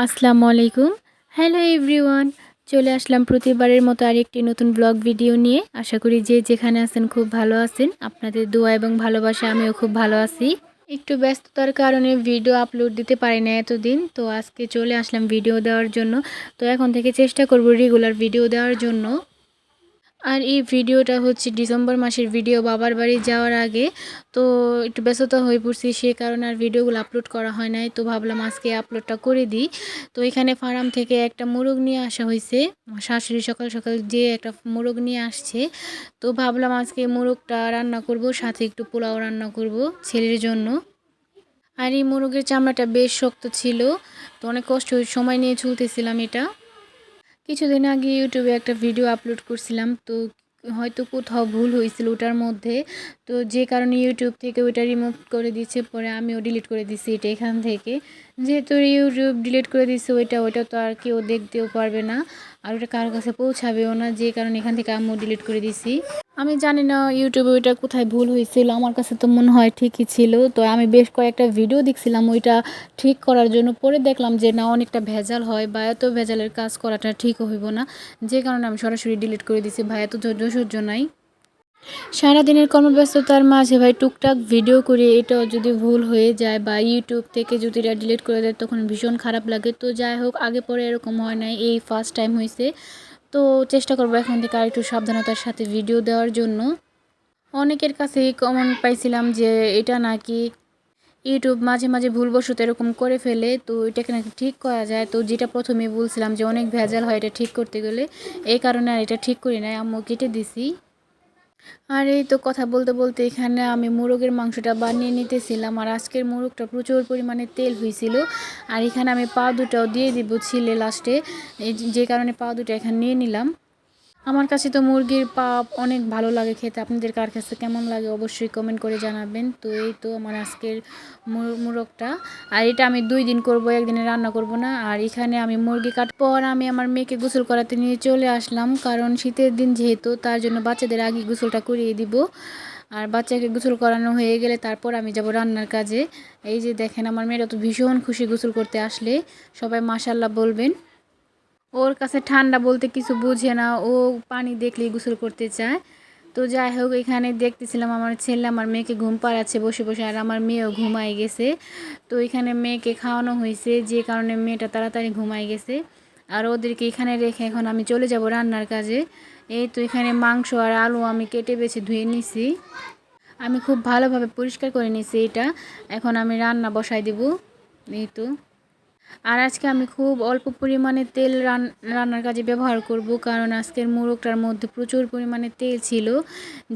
আসসালামু আলাইকুম। Hello everyone. চলে আসলাম প্রতিবারের মতো আরেকটি নতুন ব্লগ ভিডিও নিয়ে। আশা করি যে যেখানে আছেন খুব ভালো আছেন। আপনাদের দোয়া এবং ভালোবাসায় আমিও খুব ভালো আছি। একটু ব্যস্ততার কারণে ভিডিও আপলোড দিতে পারি না এতদিন। তো আজকে চলে আসলাম ভিডিও দেওয়ার জন্য। তো এখন থেকে চেষ্টা করব রেগুলার ভিডিও দেওয়ার জন্য। আর এই ভিডিওটা হচ্ছে ডিসেম্বর মাসের ভিডিও, বাবার বাড়ি যাওয়ার আগে। তো একটু ব্যস্ততা হয়ে পড়ছি, সে কারণে আর ভিডিওগুলো আপলোড করা হয় নাই। তো ভাবলাম আজকে আপলোডটা করে দিই। তো এখানে ফার্ম থেকে একটা মোরগ নিয়ে আসা হয়েছে। আমার শাশুড়ি সকাল সকাল যে একটা মোরগ নিয়ে আসছে। তো ভাবলাম আজকে মোরগটা রান্না করব, সাথে একটু পোলাও রান্না করব ছেলের জন্য। আর এই মোরগের চামড়াটা বেশ শক্ত ছিল। তো অনেক কষ্ট সময় নিয়ে চলতেছিলাম এটা। কিছুদিন আগে ইউটিউবে একটা ভিডিও আপলোড করছিলাম, তো হয়তো কোথাও ভুল হয়েছিল ওটার মধ্যে। তো যে কারণে ইউটিউব থেকে ওইটা রিমুভ করে দিচ্ছে, পরে আমিও ডিলিট করে দিছি এটা এখান থেকে। যেহেতু ইউটিউব ডিলিট করে দিচ্ছে ওইটা তো আর কেউ দেখতেও পারবে না, আর ওটা কারোর কাছে পৌঁছাবেও না, যে কারণে এখান থেকে আমিও ডিলিট করে দিছি। আমি জানি না ইউটিউবে ওইটা কোথায় ভুল হয়েছিল, আমার কাছে তো মনে হয় ঠিকই ছিল। তো আমি বেশ কয়েকটা ভিডিও দেখছিলাম ওইটা ঠিক করার জন্য, পরে দেখলাম যে না, অনেকটা ভেজাল হয় বা এত ভেজালের কাজ করাটা ঠিক হইব না, যে কারণে আমি সরাসরি ডিলিট করে দিছি। ভাই এত ধৈর্য সহ্য নাই। সারাদিনের কর্মব্যস্ততার মাঝে ভাই টুকটাক ভিডিও করে এটাও যদি ভুল হয়ে যায় বা ইউটিউব থেকে যদি এটা ডিলিট করে দেয় তখন ভীষণ খারাপ লাগে। তো যাই হোক, আগে পরে এরকম হয় নাই, এই ফার্স্ট টাইম হয়েছে। তো চেষ্টা করবো এখন থেকে আর একটু সাবধানতার সাথে ভিডিও দেওয়ার জন্য। অনেকের কাছে কমেন্ট পাইছিলাম যে এটা নাকি ইউটিউব মাঝে মাঝে ভুলবশত এরকম করে ফেলে, তো এটাকে নাকি ঠিক করা যায়। তো যেটা প্রথমে বলছিলাম যে অনেক ভেজাল হয় এটা ঠিক করতে গেলে, এই কারণে আর এটা ঠিক করি নাই, আম্মু কেটে দিছি। আর এই তো কথা বলতে বলতে এখানে আমি মোরগের মাংসটা বানিয়ে নিতেছিলাম। আর আজকের মোরগটা প্রচুর পরিমাণে তেল হয়েছিল। আর এখানে আমি পা দুটাও দিয়ে দিব ছিলে লাস্টে, যে কারণে পা দুটো এখানে নিয়ে নিলাম। আমার কাছে তো মুরগির পা অনেক ভালো লাগে খেতে। আপনাদের কার কাছে কেমন লাগে অবশ্যই কমেন্ট করে জানাবেন। তো এই তো আমার আজকের মোরগটা। আর এটা আমি 2 দিন করব, একদিনে রান্না করব না। আর এখানে আমি মুরগি কাটার পর আমি আমার মেয়েকে গোসল করাতে নিয়ে চলে আসলাম, কারণ শীতের দিন যেহেতু, তার জন্য বাচ্চাদের আগে গোসলটা করিয়ে দিব। আর বাচ্চাকে গোসল করানো হয়ে গেলে তারপর আমি যাব রান্নার কাজে। এই যে দেখেন, আমার মেয়েরা তো ভীষণ খুশি গোসল করতে আসলে, সবাই মাশাআল্লাহ বলবেন। ওর কাছে ঠান্ডা বলতে কিছু বুঝে না, ও পানি দেখলেই গোসল করতে চায়। তো যাই হোক, এখানে দেখতেছিলাম আমার ছেলে আমার মেয়েকে ঘুম পাড়াচ্ছে বসে বসে, আর আমার মেয়েও ঘুমাই গেছে। তো এখানে মেয়েকে খাওয়ানো হয়েছে, যে কারণে মেয়েটা তাড়াতাড়ি ঘুমাই গেছে। আর ওদেরকে এখানে রেখে এখন আমি চলে যাব রান্নার কাজে। এই তো এখানে মাংস আর আলু আমি কেটে বেছে ধুয়ে নিছি। আমি খুব ভালোভাবে পরিষ্কার করে নিছি এটা। এখন আমি রান্না বসাই দিব। এই তো। আর আজকে আমি খুব অল্প পরিমাণে তেল রান্নার কাজে ব্যবহার করব, কারণ আজকের মোরগটার মধ্যে প্রচুর পরিমাণে তেল ছিল,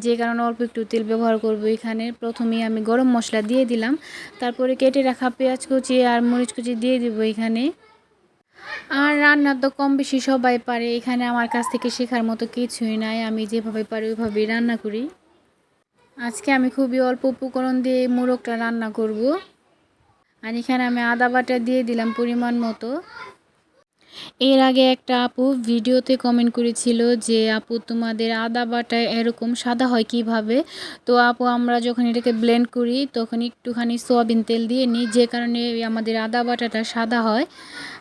যে কারণে অল্প একটু তেল ব্যবহার করব। এখানে প্রথমেই আমি গরম মশলা দিয়ে দিলাম, তারপরে কেটে রাখা পেঁয়াজ কুচি আর মরিচ কুচি দিয়ে দিব এখানে। আর রান্না তো কম বেশি সবাই পারে, এখানে আমার কাছ থেকে শেখার মতো কিছুই নাই, আমি যেভাবে পারি ওইভাবেই রান্না করি। আজকে আমি খুবই অল্প উপকরণ দিয়ে মোরগটা রান্না করব। আর এখানে আমি আদা বাটা দিয়ে দিলাম পরিমাণ মতো। এর আগে একটা আপু ভিডিওতে কমেন্ট করেছিল যে আপু, তোমাদের আদা বাটা এরকম সাদা হয় কিভাবে? তো আপু, আমরা যখন এটাকে ব্লেন্ড করি তখন একটুখানি সয়াবিন তেল দিয়ে নিই, যে কারণে আমাদের আদা বাটাটা সাদা হয়।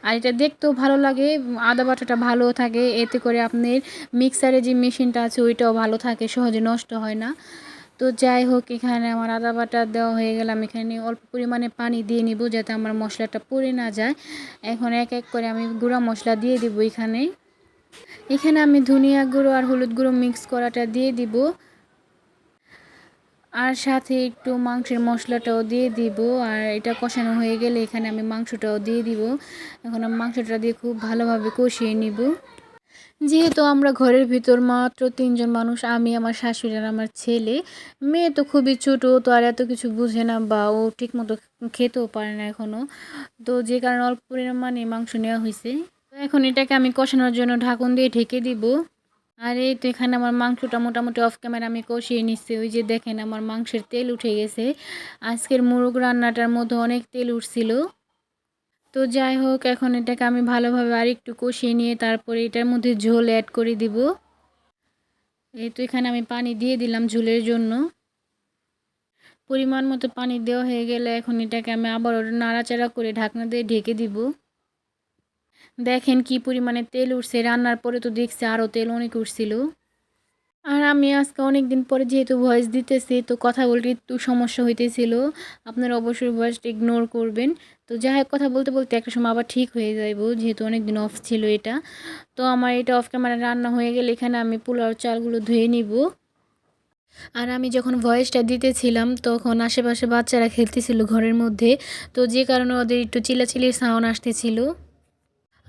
আর এটা দেখতেও ভালো লাগে, আদা বাটাটা ভালো থাকে, এতে করে আপনার মিক্সারে যে মেশিনটা আছে ওইটাও ভালো থাকে, সহজে নষ্ট হয় না। তো যাই হোক, এখানে আমার আদা বাটা দেওয়া হয়ে গেল। আমি এখানে অল্প পরিমাণে পানি দিয়ে নিব যাতে আমার মশলাটা পুড়ে না যায়। এখন এক এক করে আমি গুঁড়া মশলা দিয়ে দিব এখানে। এখানে আমি ধনিয়া গুঁড়ো আর হলুদ গুঁড়ো মিক্স করাটা দিয়ে দিব, আর সাথে একটু মাংসের মশলাটাও দিয়ে দিব। আর এটা কষানো হয়ে গেলে এখানে আমি মাংসটাও দিয়ে দিব। এখন আমি মাংসটা দিয়ে খুব ভালোভাবে কষিয়ে নিব। যেহেতু আমরা ঘরের ভিতর মাত্র 3 জন মানুষ, আমি, আমার শাশুড়ি আর আমার ছেলে। মেয়ে তো খুবই ছোট, তো আর এত কিছু বুঝে না বা ও ঠিকমতো খেতেও পারে না এখনও। তো যে কারণে অল্প পরিমাণে মাংস নেওয়া হয়েছে। তো এখন এটাকে আমি কষানোর জন্য ঢাকন দিয়ে ঢেকে দিব। আর এই তো এখানে আমার মাংসটা মোটামুটি অফ ক্যামেরা আমি কষিয়ে নিচ্ছি। ওই যে দেখেন, আমার মাংসের তেল উঠে গেছে। আজকের মোরগ রান্নাটার মধ্যে অনেক তেল উঠছিল। তো যাই হোক, এখন এটাকে আমি ভালোভাবে আরেকটু কষিয়ে নিয়ে তারপরে এটার মধ্যে ঝোল অ্যাড করে দিব। এই তো এখানে আমি পানি দিয়ে দিলাম ঝোলের জন্য। পরিমাণ মতো পানি দেওয়া হয়ে গেলে এখন এটাকে আমি আবারও নাড়াচাড়া করে ঢাকনা দিয়ে ঢেকে দিব। দেখেন কি পরিমাণে তেল উঠছে, রান্নার পরে তো দেখছি আরও তেল অনেক উঠছিল। আর আমি আজকে অনেক দিন পরে যেহেতু ভয়েস দিতেছি, তো কথা বলতে একটু সমস্যা হইতেছিল। আপনারা অবশ্যই ভয়েসটা ইগনোর করবেন। তো যাই হোক, কথা বলতে বলতে একটা সময় আবার ঠিক হয়ে যাইব, যেহেতু অনেক দিন অফ ছিল এটা। তো আমার এটা অফ ক্যামেরা রান্না হয়ে গেলে এখানে আমি পোলাও চালগুলো ধুয়ে নিব। আর আমি যখন ভয়েসটা দিতেছিলাম তখন আশেপাশে বাচ্চারা খেলতেছিল ঘরের মধ্যে, তো যে কারণে ওদের একটু চিল্লাচিল্লির সাউন্ড আসতেছিল।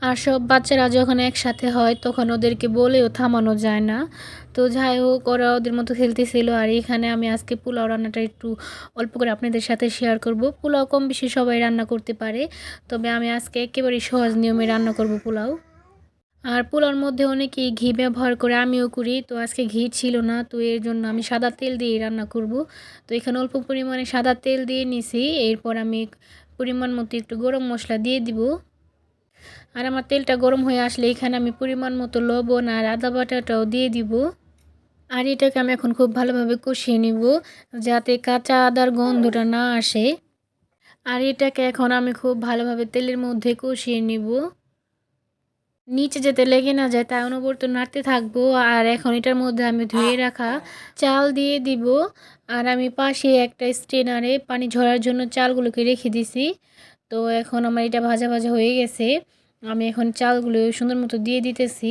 আর সব বাচ্চারা যখন একসাথে হয় তখন ওদেরকে বলেও থামানো যায় না। তো যাই হোক, ওরা ওদের মতো খেলতেছিল। আর এখানে আমি আজকে পোলাও রান্নাটা একটু অল্প করে আপনাদের সাথে শেয়ার করব। পোলাও কম বেশি সবাই রান্না করতে পারে, তবে আমি আজকে একেবারেই সহজ নিয়মে রান্না করব পোলাও। আর পোলাওর মধ্যে অনেকেই ঘি ব্যবহার করে, আমিও করি। তো আজকে ঘি ছিল না, তো এর জন্য আমি সাদা তেল দিয়ে রান্না করব। তো এখানে অল্প পরিমাণে সাদা তেল দিয়ে নিছি। এরপর আমি পরিমাণ মতো একটু গরম মশলা দিয়ে দিব। আর আমার তেলটা গরম হয়ে আসলে এখানে আমি পরিমাণ মতো লবণ আর আদা বাটাটাও দিয়ে দিব। আর এটাকে আমি এখন খুব ভালোভাবে কষিয়ে নিব, যাতে কাঁচা আদার গন্ধটা না আসে। আর এটাকে এখন আমি খুব ভালোভাবে তেলের মধ্যে কষিয়ে নিব, নিচে যাতে লেগে না যায় তাই অনবরত নাড়তে থাকবো। আর এখন এটার মধ্যে আমি ধুয়ে রাখা চাল দিয়ে দিব। আর আমি পাশে একটা স্ট্রেনারে পানি ঝরার জন্য চালগুলোকে রেখে দিছি। তো এখন আমার এটা ভাজা ভাজা হয়ে গেছে। আমি এখন চালগুলো সুন্দর মতো দিয়ে দিতেছি।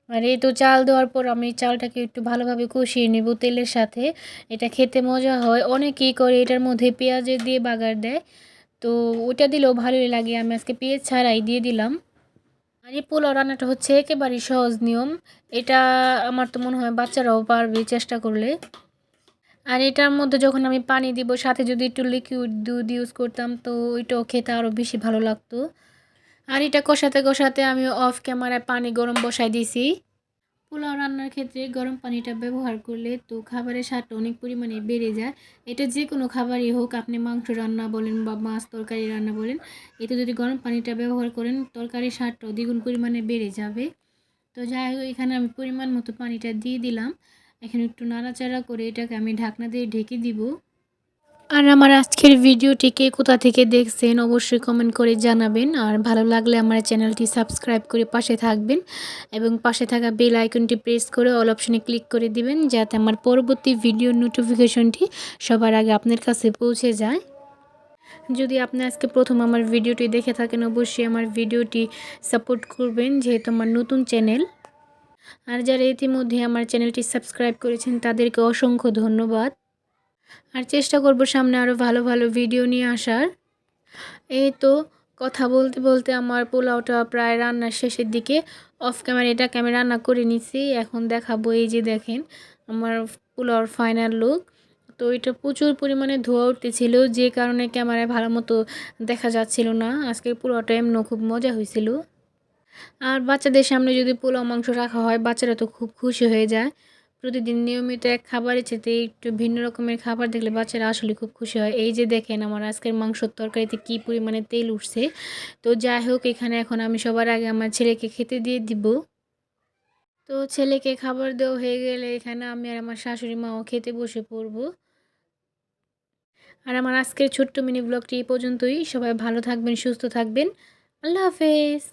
আর এই তো চাল দেওয়ার পর আমি চালটাকে একটু ভালোভাবে কষিয়ে নেব তেলের সাথে। এটা খেতে মজা হয়। অনেকেই করে এটার মধ্যে পেঁয়াজের দিয়ে বাগার দেয়, তো ওটা দিলেও ভালোই লাগে। আমি আজকে পেঁয়াজ ছাড়াই দিয়ে দিলাম। আর এই পোলাও রান্নাটা হচ্ছে একেবারেই সহজ নিয়ম। এটা আমার তো মনে হয় বাচ্চারাও পারবে চেষ্টা করলে। আর এটার মধ্যে যখন আমি পানি দিব, সাথে যদি একটু লিকুইড দুধ ইউজ করতাম তো ওইটাও খেতে আরও বেশি ভালো লাগতো। আর এটা কষাতে কষাতে আমি অফ ক্যামেরায় পানি গরম বসাই দিছি। পোলাও রান্নার ক্ষেত্রে গরম পানিটা ব্যবহার করলে তো খাবারের স্বাদটা অনেক পরিমাণে বেড়ে যায়। এটা যে কোনো খাবারই হোক, আপনি মাংস রান্না বলেন বা মাছ তরকারি রান্না বলেন, এতে যদি গরম পানিটা ব্যবহার করেন তরকারির স্বাদটাও দ্বিগুণ পরিমাণে বেড়ে যাবে। তো যাই হোক, এখানে আমি পরিমাণ মতো পানিটা দিয়ে দিলাম। এখানে একটু নাড়াচাড়া করে এটাকে আমি ঢাকনা দিয়ে ঢেকে দিব। আর আমার আজকের ভিডিওটি কে কোথা থেকে দেখছেন অবশ্যই কমেন্ট করে জানাবেন। আর ভালো লাগলে আমার চ্যানেলটি সাবস্ক্রাইব করে পাশে থাকবেন এবং পাশে থাকা বেল আইকনটি প্রেস করে অল অপশনে ক্লিক করে দিবেন, যাতে আমার পরবর্তী ভিডিওর নোটিফিকেশনটি সবার আগে আপনার কাছে পৌঁছে যায়। যদি আপনি আজকে প্রথম আমার ভিডিওটি দেখে থাকেন অবশ্যই আমার ভিডিওটি সাপোর্ট করবেন, যেহেতু আমার নতুন চ্যানেল। আর যারা ইতিমধ্যে আমার চ্যানেলটি সাবস্ক্রাইব করেছেন তাদেরকে অসংখ্য ধন্যবাদ। আর চেষ্টা করব সামনে আরও ভালো ভালো ভিডিও নিয়ে আসার। এই তো কথা বলতে বলতে আমার পোলাওটা প্রায় রান্নার শেষের দিকে। অফ ক্যামেরা এটাকে আমি রান্না করে নিছি, এখন দেখাবো। এই যে দেখেন আমার পোলাওর ফাইনাল লুক। তো এটা প্রচুর পরিমাণে ধোয়া উঠতেছিল, যে কারণে ক্যামেরায় ভালো মতো দেখা যাচ্ছিল না। আজকের পোলাওটা এমনও খুব মজা হয়েছিল। আর বাচ্চাদের সামনে যদি পোলাও মাংস রাখা হয় বাচ্চারা তো খুব খুশি হয়ে যায়। প্রতিদিন নিয়মিত এক খাবারের চেয়ে একটু ভিন্ন রকমের খাবার দেখলে বাচ্চারা আসলে খুব খুশি হয়। এই যে দেখেন আমার আজকের মাংসর তরকারিতে কী পরিমাণে তেল উঠছে। তো যাই হোক, এখানে এখন আমি সবার আগে আমার ছেলেকে খেতে দিয়ে দিব। তো ছেলেকে খাবার দেওয়া হয়ে গেলে এখানে আমি আর আমার শাশুড়ি মাও খেতে বসে পড়বো। আর আমার আজকের ছোট্ট মিনি ব্লগটি এই পর্যন্তই। সবাই ভালো থাকবেন, সুস্থ থাকবেন। আল্লাহ হাফেজ।